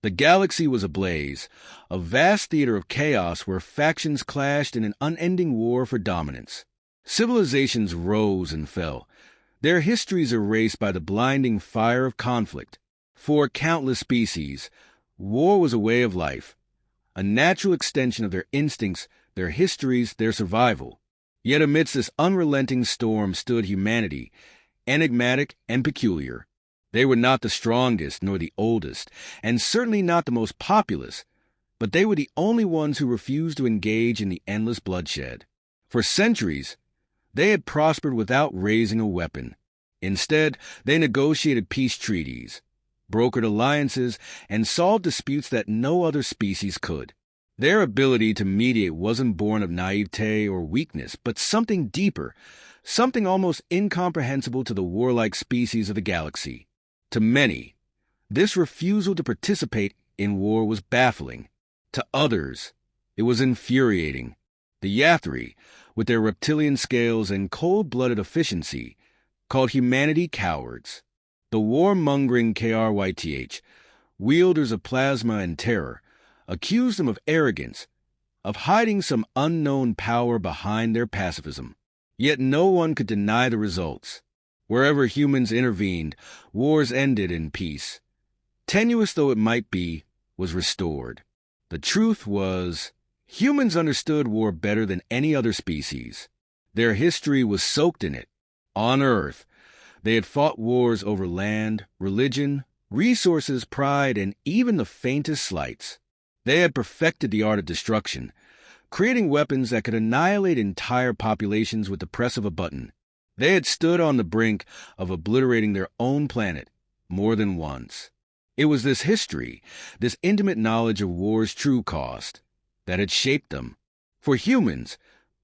The galaxy was ablaze, a vast theater of chaos where factions clashed in an unending war for dominance. Civilizations rose and fell, their histories erased by the blinding fire of conflict. For countless species, war was a way of life, a natural extension of their instincts, their histories, their survival. Yet amidst this unrelenting storm stood humanity, enigmatic and peculiar. They were not the strongest nor the oldest, and certainly not the most populous, but they were the only ones who refused to engage in the endless bloodshed. For centuries, they had prospered without raising a weapon. Instead, they negotiated peace treaties, brokered alliances, and solved disputes that no other species could. Their ability to mediate wasn't born of naivete or weakness, but something deeper, something almost incomprehensible to the warlike species of the galaxy. To many, this refusal to participate in war was baffling. To others, it was infuriating. The Yathri, with their reptilian scales and cold-blooded efficiency, called humanity cowards. The warmongering KRYTH, wielders of plasma and terror, accused them of arrogance, of hiding some unknown power behind their pacifism. Yet no one could deny the results. Wherever humans intervened, wars ended in peace. Tenuous though it might be, was restored. The truth was, humans understood war better than any other species. Their history was soaked in it. On Earth, they had fought wars over land, religion, resources, pride, and even the faintest slights. They had perfected the art of destruction, creating weapons that could annihilate entire populations with the press of a button. They had stood on the brink of obliterating their own planet more than once. It was this history, this intimate knowledge of war's true cost, that had shaped them. For humans,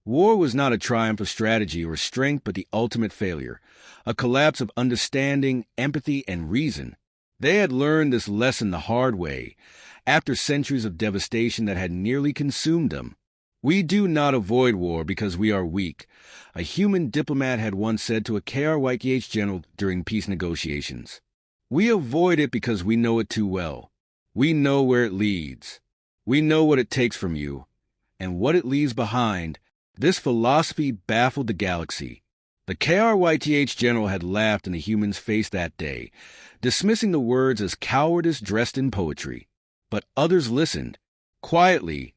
war was not a triumph of strategy or strength, but the ultimate failure, a collapse of understanding, empathy, and reason. They had learned this lesson the hard way, after centuries of devastation that had nearly consumed them. "We do not avoid war because we are weak," a human diplomat had once said to a KRYTH general during peace negotiations. "We avoid it because we know it too well. We know where it leads. We know what it takes from you, and what it leaves behind." This philosophy baffled the galaxy. The KRYTH general had laughed in the human's face that day, dismissing the words as cowardice dressed in poetry. But others listened. Quietly,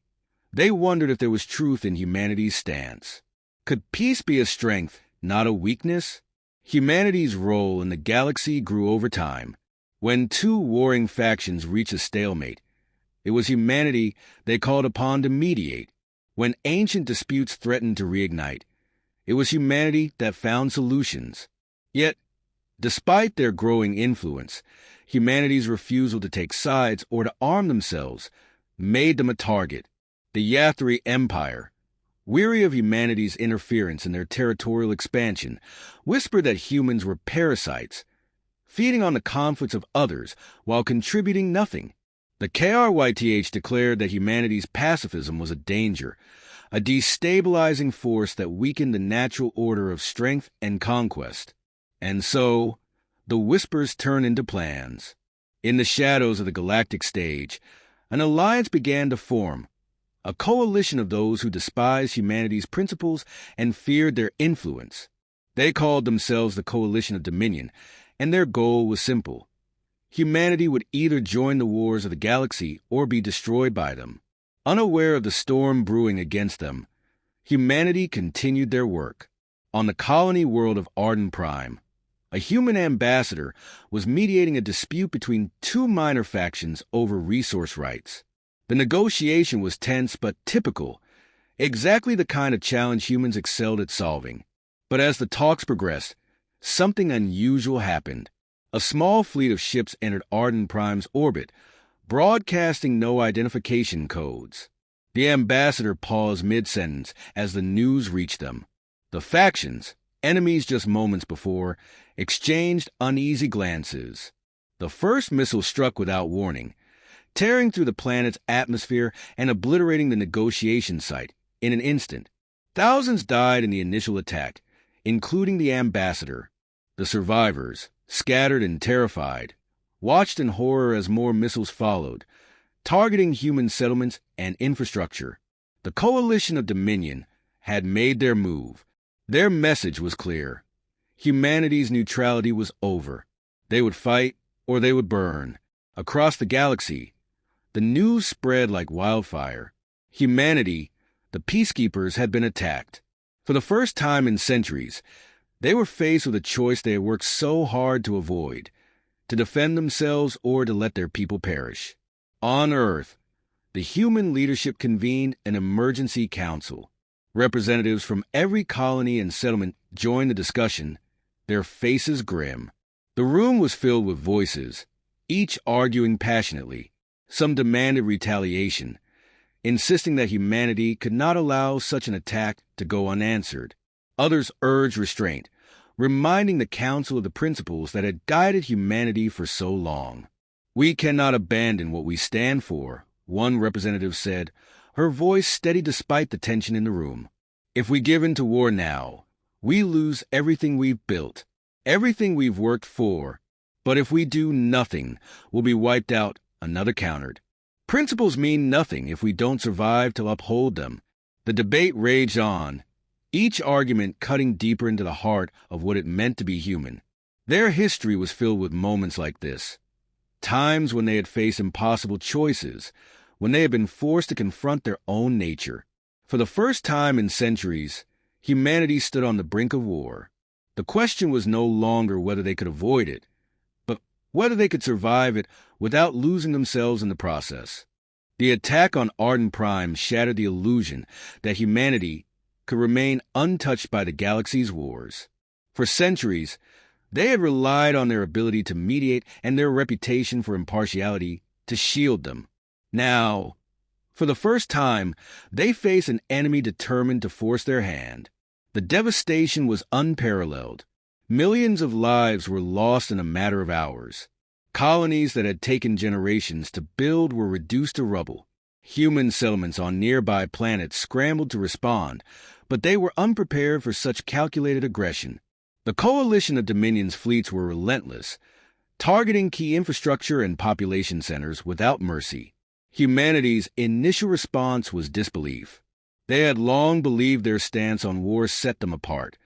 they wondered if there was truth in humanity's stance. Could peace be a strength, not a weakness? Humanity's role in the galaxy grew over time. When two warring factions reached a stalemate, it was humanity they called upon to mediate. When ancient disputes threatened to reignite, it was humanity that found solutions. Yet, despite their growing influence, humanity's refusal to take sides or to arm themselves made them a target. The Yathri Empire, weary of humanity's interference in their territorial expansion, whispered that humans were parasites, feeding on the conflicts of others while contributing nothing. The KRYTH declared that humanity's pacifism was a danger, a destabilizing force that weakened the natural order of strength and conquest. And so, the whispers turned into plans. In the shadows of the galactic stage, an alliance began to form, a coalition of those who despised humanity's principles and feared their influence. They called themselves the Coalition of Dominion, and their goal was simple. Humanity would either join the wars of the galaxy or be destroyed by them. Unaware of the storm brewing against them, humanity continued their work. On the colony world of Arden Prime, a human ambassador was mediating a dispute between two minor factions over resource rights. The negotiation was tense but typical, exactly the kind of challenge humans excelled at solving. But as the talks progressed, something unusual happened. A small fleet of ships entered Arden Prime's orbit, broadcasting no identification codes. The ambassador paused mid-sentence as the news reached them. The factions, enemies just moments before, exchanged uneasy glances. The first missile struck without warning, tearing through the planet's atmosphere and obliterating the negotiation site in an instant. Thousands died in the initial attack, including the ambassador. The survivors, scattered and terrified, watched in horror as more missiles followed, targeting human settlements and infrastructure. The Coalition of Dominion had made their move. Their message was clear. Humanity's neutrality was over. They would fight or they would burn. Across the galaxy, the news spread like wildfire. Humanity, the peacekeepers, had been attacked. For the first time in centuries, they were faced with a choice they had worked so hard to avoid: to defend themselves or to let their people perish. On Earth, the human leadership convened an emergency council. Representatives from every colony and settlement joined the discussion, their faces grim. The room was filled with voices, each arguing passionately. Some demanded retaliation, insisting that humanity could not allow such an attack to go unanswered. Others urged restraint, reminding the council of the principles that had guided humanity for so long. "We cannot abandon what we stand for," one representative said, her voice steady despite the tension in the room. "If we give in to war now, we lose everything we've built, everything we've worked for. But if we do nothing, we'll be wiped out," another countered. "Principles mean nothing if we don't survive to uphold them." The debate raged on, each argument cutting deeper into the heart of what it meant to be human. Their history was filled with moments like this, times when they had faced impossible choices, when they had been forced to confront their own nature. For the first time in centuries, humanity stood on the brink of war. The question was no longer whether they could avoid it, but whether they could survive it without losing themselves in the process. The attack on Arden Prime shattered the illusion that humanity could remain untouched by the galaxy's wars. For centuries, they had relied on their ability to mediate and their reputation for impartiality to shield them. Now, for the first time, they faced an enemy determined to force their hand. The devastation was unparalleled. Millions of lives were lost in a matter of hours. Colonies that had taken generations to build were reduced to rubble. Human settlements on nearby planets scrambled to respond, but they were unprepared for such calculated aggression. The Coalition of Dominion's fleets were relentless, targeting key infrastructure and population centers without mercy. Humanity's initial response was disbelief. They had long believed their stance on war set them apart,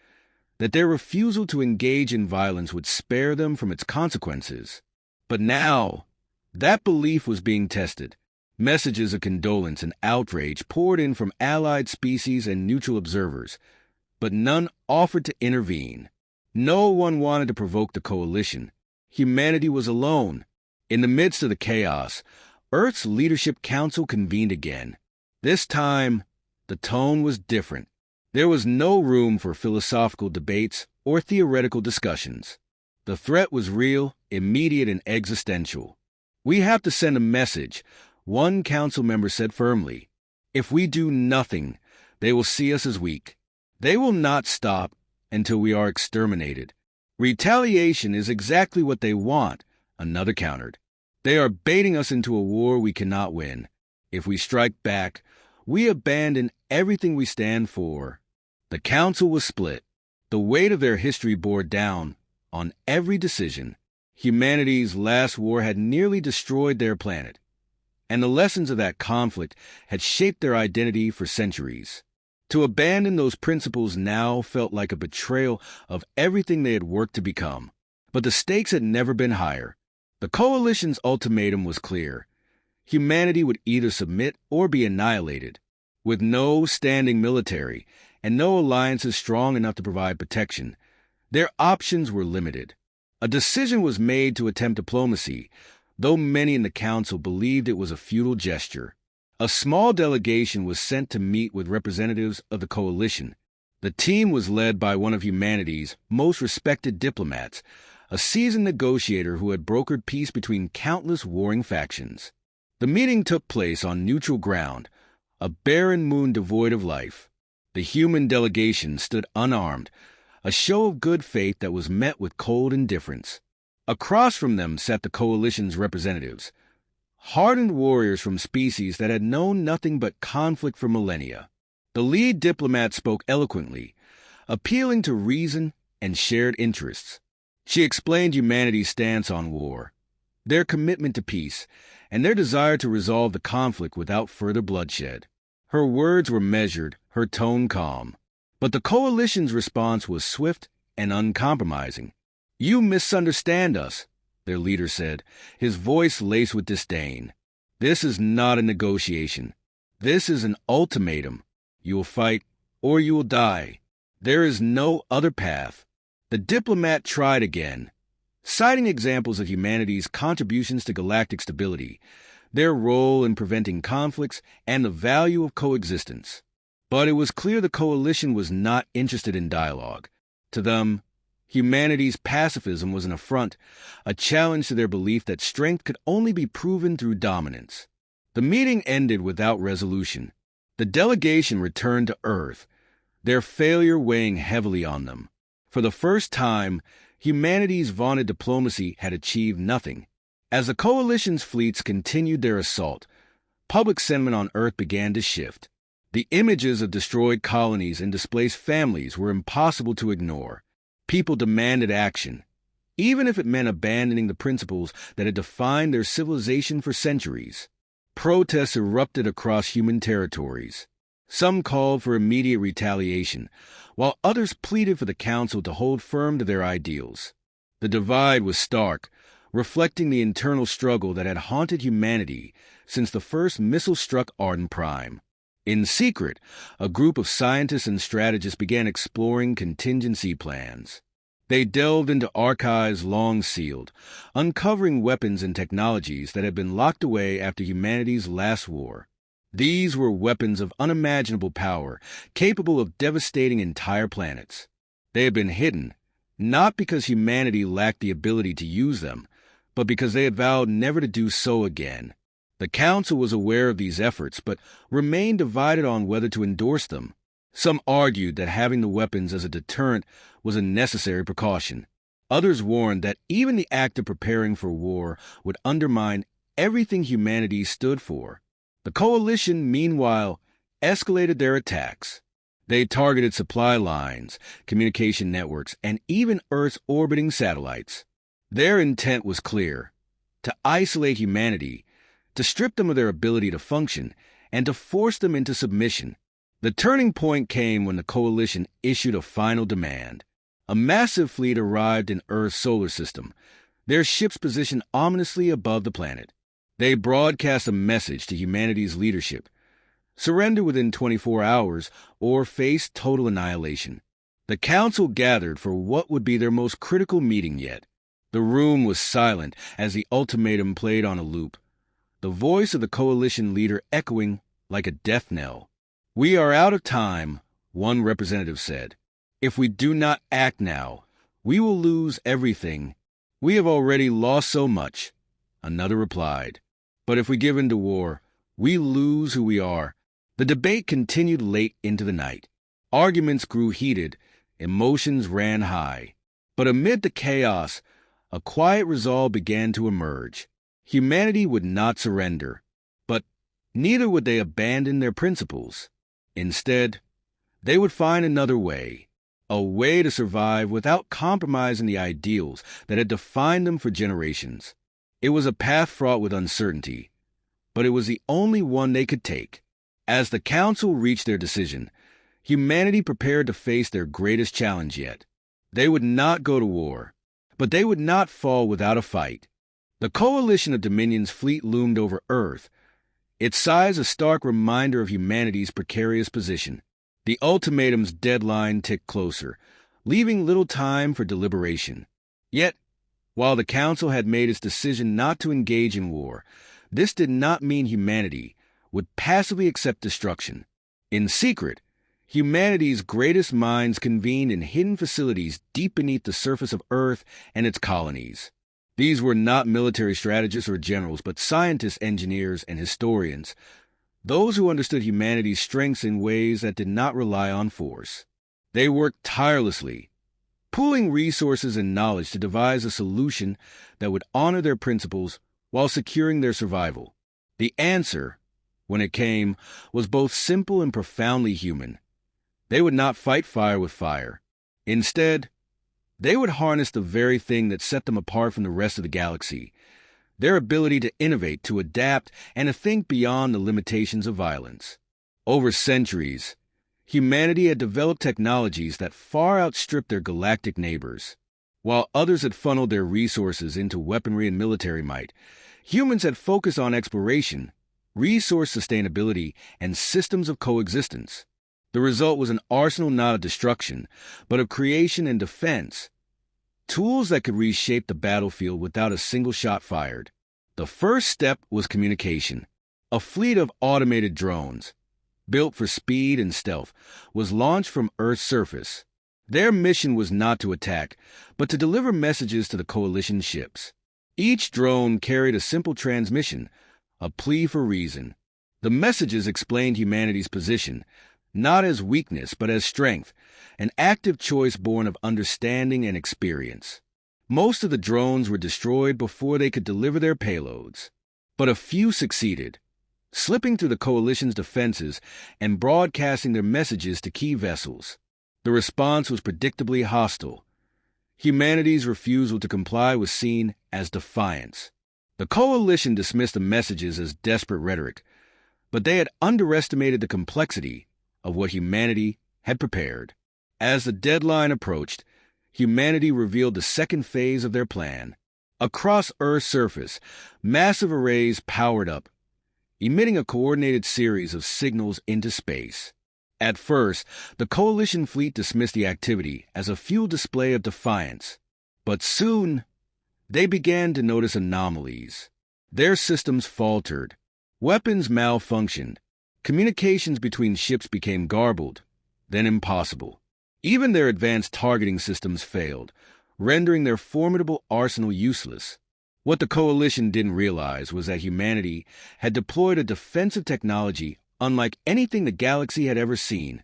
that their refusal to engage in violence would spare them from its consequences. But now, that belief was being tested. Messages of condolence and outrage poured in from allied species and neutral observers, but none offered to intervene. No one wanted to provoke the coalition. Humanity was alone. In the midst of the chaos, Earth's Leadership Council convened again. This time, the tone was different. There was no room for philosophical debates or theoretical discussions. The threat was real, immediate, and existential. "We have to send a message," one council member said firmly. "If we do nothing, they will see us as weak. They will not stop until we are exterminated." "Retaliation is exactly what they want," another countered. "They are baiting us into a war we cannot win. If we strike back, we abandon everything we stand for." The council was split. The weight of their history bore down on every decision. Humanity's last war had nearly destroyed their planet, and the lessons of that conflict had shaped their identity for centuries. To abandon those principles now felt like a betrayal of everything they had worked to become. But the stakes had never been higher. The Coalition's ultimatum was clear. Humanity would either submit or be annihilated. With no standing military and no alliances strong enough to provide protection, their options were limited. A decision was made to attempt diplomacy, though many in the council believed it was a futile gesture. A small delegation was sent to meet with representatives of the coalition. The team was led by one of humanity's most respected diplomats, a seasoned negotiator who had brokered peace between countless warring factions. The meeting took place on neutral ground, a barren moon devoid of life. The human delegation stood unarmed, a show of good faith that was met with cold indifference. Across from them sat the coalition's representatives, hardened warriors from species that had known nothing but conflict for millennia. The lead diplomat spoke eloquently, appealing to reason and shared interests. She explained humanity's stance on war. their commitment to peace, and their desire to resolve the conflict without further bloodshed. Her words were measured, her tone calm. But the coalition's response was swift and uncompromising. "You misunderstand us," their leader said, his voice laced with disdain. "This is not a negotiation. This is an ultimatum. You will fight, or you will die. There is no other path." The diplomat tried again, citing examples of humanity's contributions to galactic stability, their role in preventing conflicts, and the value of coexistence. But it was clear the coalition was not interested in dialogue. To them, humanity's pacifism was an affront, a challenge to their belief that strength could only be proven through dominance. The meeting ended without resolution. The delegation returned to Earth, their failure weighing heavily on them. For the first time, humanity's vaunted diplomacy had achieved nothing. As the coalition's fleets continued their assault, public sentiment on Earth began to shift. The images of destroyed colonies and displaced families were impossible to ignore. People demanded action, even if it meant abandoning the principles that had defined their civilization for centuries. Protests erupted across human territories. Some called for immediate retaliation, while others pleaded for the Council to hold firm to their ideals. The divide was stark, reflecting the internal struggle that had haunted humanity since the first missile struck Arden Prime. In secret, a group of scientists and strategists began exploring contingency plans. They delved into archives long sealed, uncovering weapons and technologies that had been locked away after humanity's last war. These were weapons of unimaginable power, capable of devastating entire planets. They had been hidden, not because humanity lacked the ability to use them, but because they had vowed never to do so again. The Council was aware of these efforts, but remained divided on whether to endorse them. Some argued that having the weapons as a deterrent was a necessary precaution. Others warned that even the act of preparing for war would undermine everything humanity stood for. The coalition, meanwhile, escalated their attacks. They targeted supply lines, communication networks, and even Earth's orbiting satellites. Their intent was clear: to isolate humanity, to strip them of their ability to function, and to force them into submission. The turning point came when the coalition issued a final demand. A massive fleet arrived in Earth's solar system, their ships positioned ominously above the planet. They broadcast a message to humanity's leadership: surrender within 24 hours or face total annihilation. The Council gathered for what would be their most critical meeting yet. The room was silent as the ultimatum played on a loop, the voice of the coalition leader echoing like a death knell. "We are out of time," one representative said. "If we do not act now, we will lose everything. We have already lost so much," another replied. "But if we give in to war, we lose who we are." The debate continued late into the night. Arguments grew heated, emotions ran high. But amid the chaos, a quiet resolve began to emerge. Humanity would not surrender, but neither would they abandon their principles. Instead, they would find another way, a way to survive without compromising the ideals that had defined them for generations. It was a path fraught with uncertainty, but it was the only one they could take. As the Council reached their decision, humanity prepared to face their greatest challenge yet. They would not go to war, but they would not fall without a fight. The coalition of Dominion's fleet loomed over Earth, its size a stark reminder of humanity's precarious position. The ultimatum's deadline ticked closer, leaving little time for deliberation. Yet, while the Council had made its decision not to engage in war, this did not mean humanity would passively accept destruction. In secret, humanity's greatest minds convened in hidden facilities deep beneath the surface of Earth and its colonies. These were not military strategists or generals, but scientists, engineers, and historians, those who understood humanity's strengths in ways that did not rely on force. They worked tirelessly, pooling resources and knowledge to devise a solution that would honor their principles while securing their survival. The answer, when it came, was both simple and profoundly human. They would not fight fire with fire. Instead, they would harness the very thing that set them apart from the rest of the galaxy: their ability to innovate, to adapt, and to think beyond the limitations of violence. Over centuries, humanity had developed technologies that far outstripped their galactic neighbors. While others had funneled their resources into weaponry and military might, humans had focused on exploration, resource sustainability, and systems of coexistence. The result was an arsenal not of destruction, but of creation and defense, tools that could reshape the battlefield without a single shot fired. The first step was communication. A fleet of automated drones, built for speed and stealth, was launched from Earth's surface. Their mission was not to attack, but to deliver messages to the Coalition ships. Each drone carried a simple transmission, a plea for reason. The messages explained humanity's position, not as weakness but as strength, an active choice born of understanding and experience. Most of the drones were destroyed before they could deliver their payloads, but a few succeeded, slipping through the Coalition's defenses and broadcasting their messages to key vessels. The response was predictably hostile. Humanity's refusal to comply was seen as defiance. The Coalition dismissed the messages as desperate rhetoric, but they had underestimated the complexity of what humanity had prepared. As the deadline approached, humanity revealed the second phase of their plan. Across Earth's surface, massive arrays powered up, emitting a coordinated series of signals into space. At first, the Coalition fleet dismissed the activity as a futile display of defiance, but soon they began to notice anomalies. Their systems faltered, weapons malfunctioned, communications between ships became garbled, then impossible. Even their advanced targeting systems failed, rendering their formidable arsenal useless. What the Coalition didn't realize was that humanity had deployed a defensive technology unlike anything the galaxy had ever seen,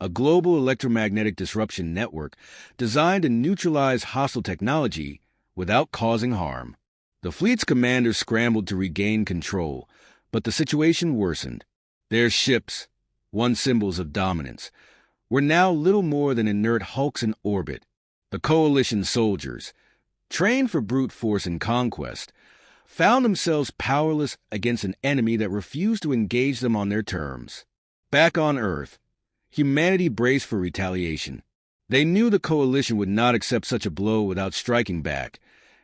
a global electromagnetic disruption network designed to neutralize hostile technology without causing harm. The fleet's commanders scrambled to regain control, but the situation worsened. Their ships, once symbols of dominance, were now little more than inert hulks in orbit. The Coalition soldiers, trained for brute force and conquest, found themselves powerless against an enemy that refused to engage them on their terms. Back on Earth, humanity braced for retaliation. They knew the Coalition would not accept such a blow without striking back,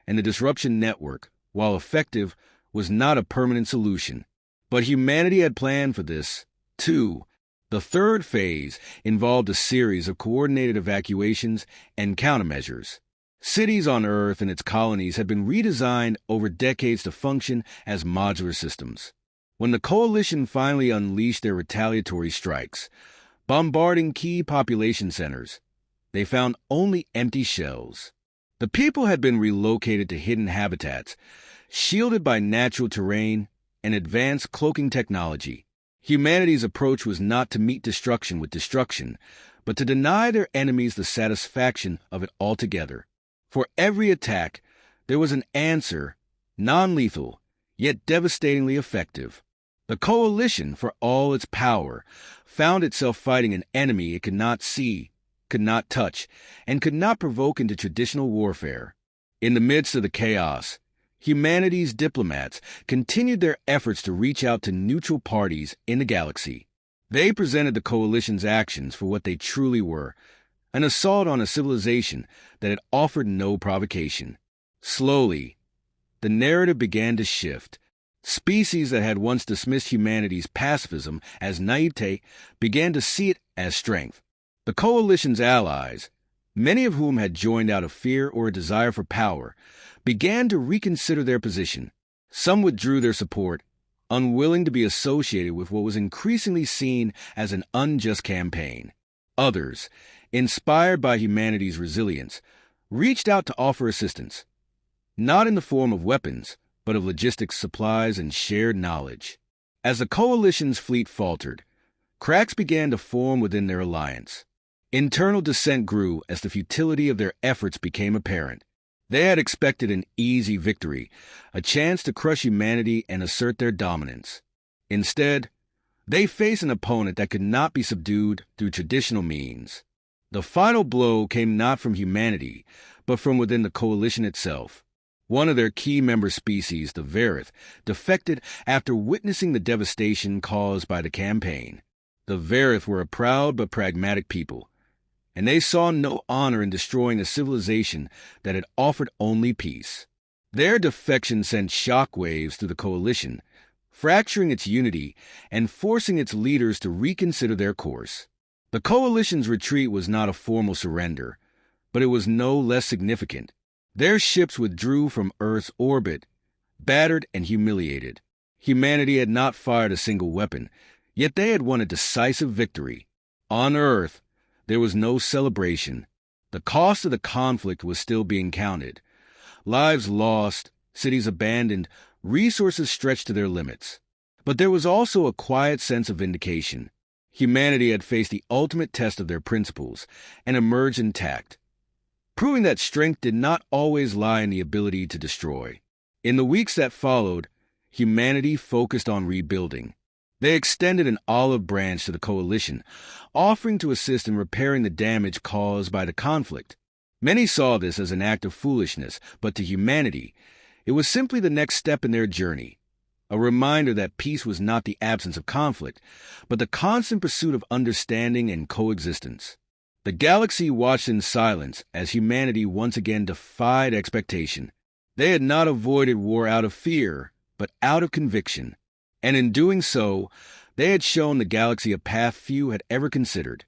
and the disruption network, while effective, was not a permanent solution. But humanity had planned for this, too. The third phase involved a series of coordinated evacuations and countermeasures. Cities on Earth and its colonies had been redesigned over decades to function as modular systems. When the Coalition finally unleashed their retaliatory strikes, bombarding key population centers, they found only empty shells. The people had been relocated to hidden habitats, shielded by natural terrain and advanced cloaking technology. Humanity's approach was not to meet destruction with destruction, but to deny their enemies the satisfaction of it altogether. For every attack, there was an answer, non-lethal, yet devastatingly effective. The Coalition, for all its power, found itself fighting an enemy it could not see, could not touch, and could not provoke into traditional warfare. In the midst of the chaos, humanity's diplomats continued their efforts to reach out to neutral parties in the galaxy. They presented the Coalition's actions for what they truly were, an assault on a civilization that had offered no provocation. Slowly, the narrative began to shift. Species that had once dismissed humanity's pacifism as naivete began to see it as strength. The Coalition's allies, many of whom had joined out of fear or a desire for power, began to reconsider their position. Some withdrew their support, unwilling to be associated with what was increasingly seen as an unjust campaign. Others, inspired by humanity's resilience, reached out to offer assistance, not in the form of weapons, but of logistics, supplies, and shared knowledge. As the Coalition's fleet faltered, cracks began to form within their alliance. Internal dissent grew as the futility of their efforts became apparent. They had expected an easy victory, a chance to crush humanity and assert their dominance. Instead, they faced an opponent that could not be subdued through traditional means. The final blow came not from humanity, but from within the Coalition itself. One of their key member species, the Verith, defected after witnessing the devastation caused by the campaign. The Verith were a proud but pragmatic people, and they saw no honor in destroying a civilization that had offered only peace. Their defection sent shockwaves through the coalition, fracturing its unity and forcing its leaders to reconsider their course. The coalition's retreat was not a formal surrender, but it was no less significant. Their ships withdrew from Earth's orbit, battered and humiliated. Humanity had not fired a single weapon, yet they had won a decisive victory. On Earth, there was no celebration. The cost of the conflict was still being counted. Lives lost, cities abandoned, resources stretched to their limits. But there was also a quiet sense of vindication. Humanity had faced the ultimate test of their principles and emerged intact, proving that strength did not always lie in the ability to destroy. In the weeks that followed, humanity focused on rebuilding. They extended an olive branch to the coalition, offering to assist in repairing the damage caused by the conflict. Many saw this as an act of foolishness, but to humanity, it was simply the next step in their journey, a reminder that peace was not the absence of conflict, but the constant pursuit of understanding and coexistence. The galaxy watched in silence as humanity once again defied expectation. They had not avoided war out of fear, but out of conviction. And in doing so, they had shown the galaxy a path few had ever considered: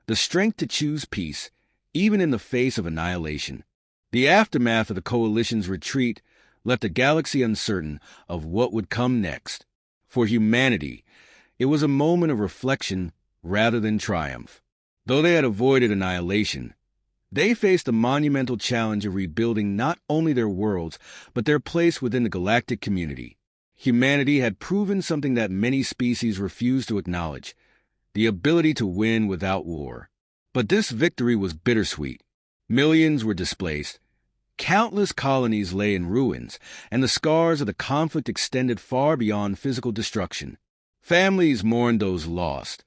the strength to choose peace, even in the face of annihilation. The aftermath of the coalition's retreat left the galaxy uncertain of what would come next. For humanity, it was a moment of reflection rather than triumph. Though they had avoided annihilation, they faced the monumental challenge of rebuilding not only their worlds, but their place within the galactic community. Humanity had proven something that many species refused to acknowledge: the ability to win without war. But this victory was bittersweet. Millions were displaced. Countless colonies lay in ruins, and the scars of the conflict extended far beyond physical destruction. Families mourned those lost.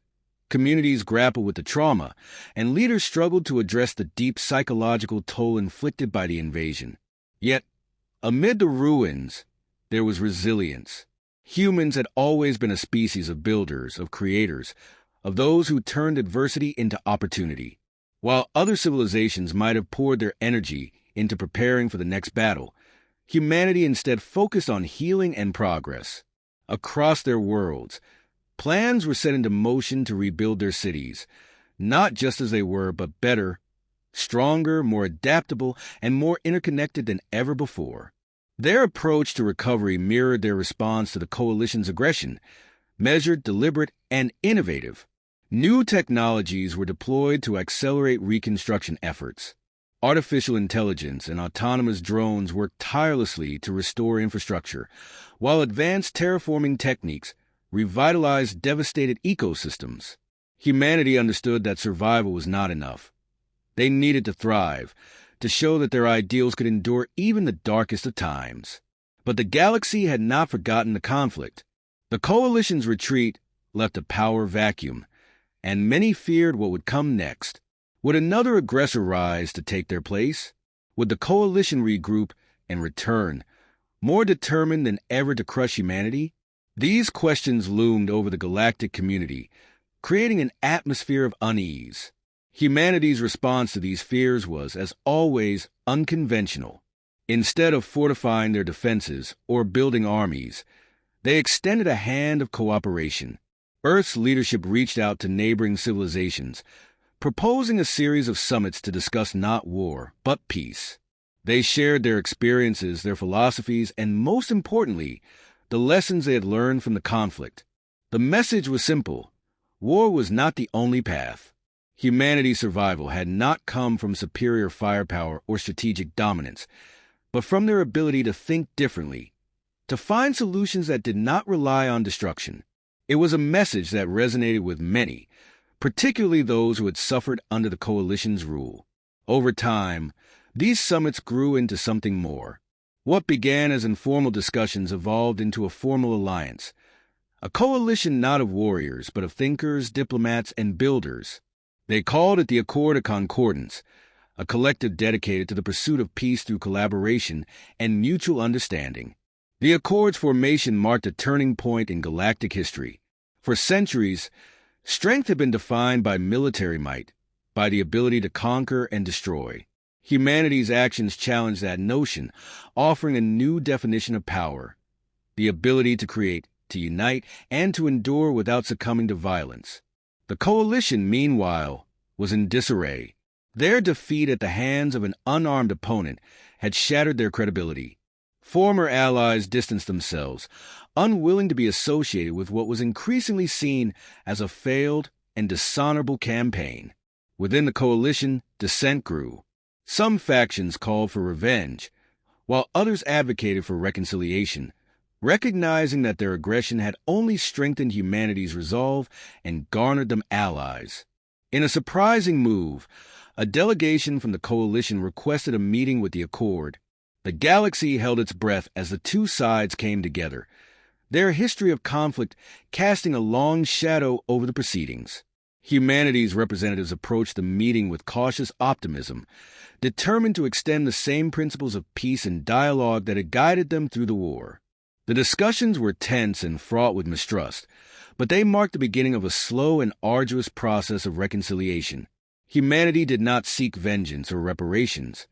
Communities grappled with the trauma, and leaders struggled to address the deep psychological toll inflicted by the invasion. Yet, amid the ruins, there was resilience. Humans had always been a species of builders, of creators, of those who turned adversity into opportunity. While other civilizations might have poured their energy into preparing for the next battle, humanity instead focused on healing and progress. Across their worlds, plans were set into motion to rebuild their cities, not just as they were, but better, stronger, more adaptable, and more interconnected than ever before. Their approach to recovery mirrored their response to the coalition's aggression: measured, deliberate, and innovative. New technologies were deployed to accelerate reconstruction efforts. Artificial intelligence and autonomous drones worked tirelessly to restore infrastructure, while advanced terraforming techniques revitalized devastated ecosystems. Humanity understood that survival was not enough. They needed to thrive, to show that their ideals could endure even the darkest of times. But the galaxy had not forgotten the conflict. The coalition's retreat left a power vacuum, and many feared what would come next. Would another aggressor rise to take their place? Would the coalition regroup and return, more determined than ever to crush humanity? These questions loomed over the galactic community, creating an atmosphere of unease. Humanity's response to these fears was, as always, unconventional. Instead of fortifying their defenses or building armies, they extended a hand of cooperation. Earth's leadership reached out to neighboring civilizations, proposing a series of summits to discuss not war, but peace. They shared their experiences, their philosophies, and most importantly, the lessons they had learned from the conflict. The message was simple: war was not the only path. Humanity's survival had not come from superior firepower or strategic dominance, but from their ability to think differently, to find solutions that did not rely on destruction. It was a message that resonated with many, particularly those who had suffered under the coalition's rule. Over time, these summits grew into something more. What began as informal discussions evolved into a formal alliance, a coalition not of warriors, but of thinkers, diplomats, and builders. They called it the Accord of Concordance, a collective dedicated to the pursuit of peace through collaboration and mutual understanding. The Accord's formation marked a turning point in galactic history. For centuries, strength had been defined by military might, by the ability to conquer and destroy. Humanity's actions challenged that notion, offering a new definition of power: the ability to create, to unite, and to endure without succumbing to violence. The Coalition, meanwhile, was in disarray. Their defeat at the hands of an unarmed opponent had shattered their credibility. Former allies distanced themselves, unwilling to be associated with what was increasingly seen as a failed and dishonorable campaign. Within the Coalition, dissent grew. Some factions called for revenge, while others advocated for reconciliation, recognizing that their aggression had only strengthened humanity's resolve and garnered them allies. In a surprising move, a delegation from the Coalition requested a meeting with the Accord. The galaxy held its breath as the two sides came together, their history of conflict casting a long shadow over the proceedings. Humanity's representatives approached the meeting with cautious optimism, determined to extend the same principles of peace and dialogue that had guided them through the war. The discussions were tense and fraught with mistrust, but they marked the beginning of a slow and arduous process of reconciliation. Humanity did not seek vengeance or reparations.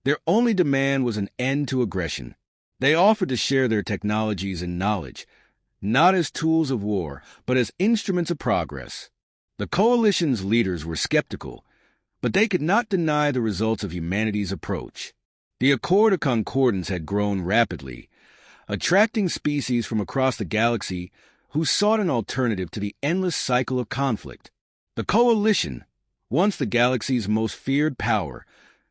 Their only demand was an end to aggression. They offered to share their technologies and knowledge, not as tools of war, but as instruments of progress. The Coalition's leaders were skeptical, but they could not deny the results of humanity's approach. The Accord of Concordance had grown rapidly, attracting species from across the galaxy who sought an alternative to the endless cycle of conflict. The Coalition, once the galaxy's most feared power,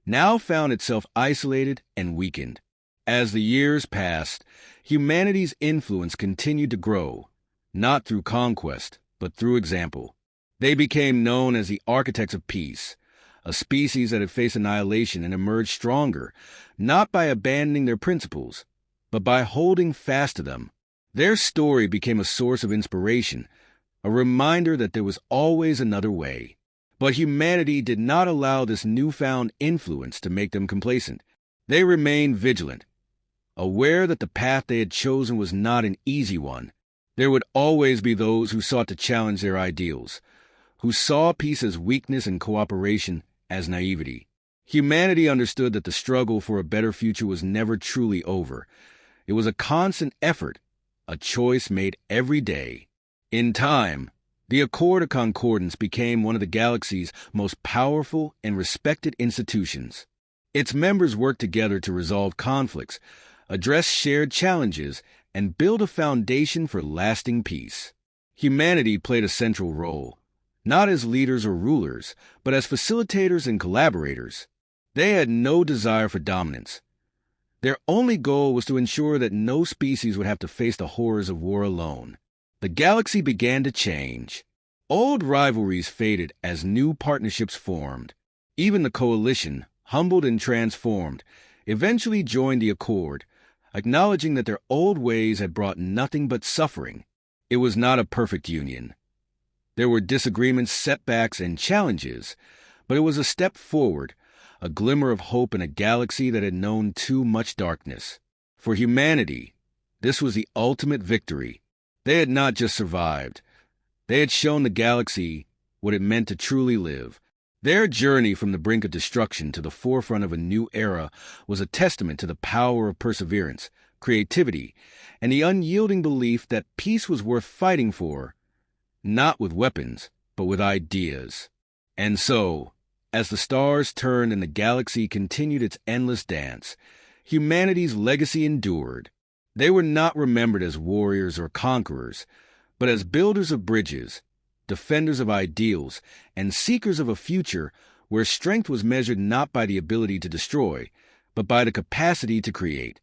now found itself isolated and weakened. As the years passed, humanity's influence continued to grow, not through conquest, but through example. They became known as the architects of peace, a species that had faced annihilation and emerged stronger, not by abandoning their principles, but by holding fast to them. Their story became a source of inspiration, a reminder that there was always another way. But humanity did not allow this newfound influence to make them complacent. They remained vigilant, aware that the path they had chosen was not an easy one. There would always be those who sought to challenge their ideals, who saw peace as weakness and cooperation as naivety. Humanity understood that the struggle for a better future was never truly over. It was a constant effort, a choice made every day. In time, the Accord of Concordance became one of the galaxy's most powerful and respected institutions. Its members worked together to resolve conflicts, address shared challenges, and build a foundation for lasting peace. Humanity played a central role, not as leaders or rulers, but as facilitators and collaborators. They had no desire for dominance. Their only goal was to ensure that no species would have to face the horrors of war alone. The galaxy began to change. Old rivalries faded as new partnerships formed. Even the Coalition, humbled and transformed, eventually joined the Accord, acknowledging that their old ways had brought nothing but suffering. It was not a perfect union. There were disagreements, setbacks, and challenges, but it was a step forward, a glimmer of hope in a galaxy that had known too much darkness. For humanity, this was the ultimate victory. They had not just survived. They had shown the galaxy what it meant to truly live. Their journey from the brink of destruction to the forefront of a new era was a testament to the power of perseverance, creativity, and the unyielding belief that peace was worth fighting for, not with weapons, but with ideas. And so, as the stars turned and the galaxy continued its endless dance, humanity's legacy endured. They were not remembered as warriors or conquerors, but as builders of bridges, defenders of ideals, and seekers of a future where strength was measured not by the ability to destroy, but by the capacity to create.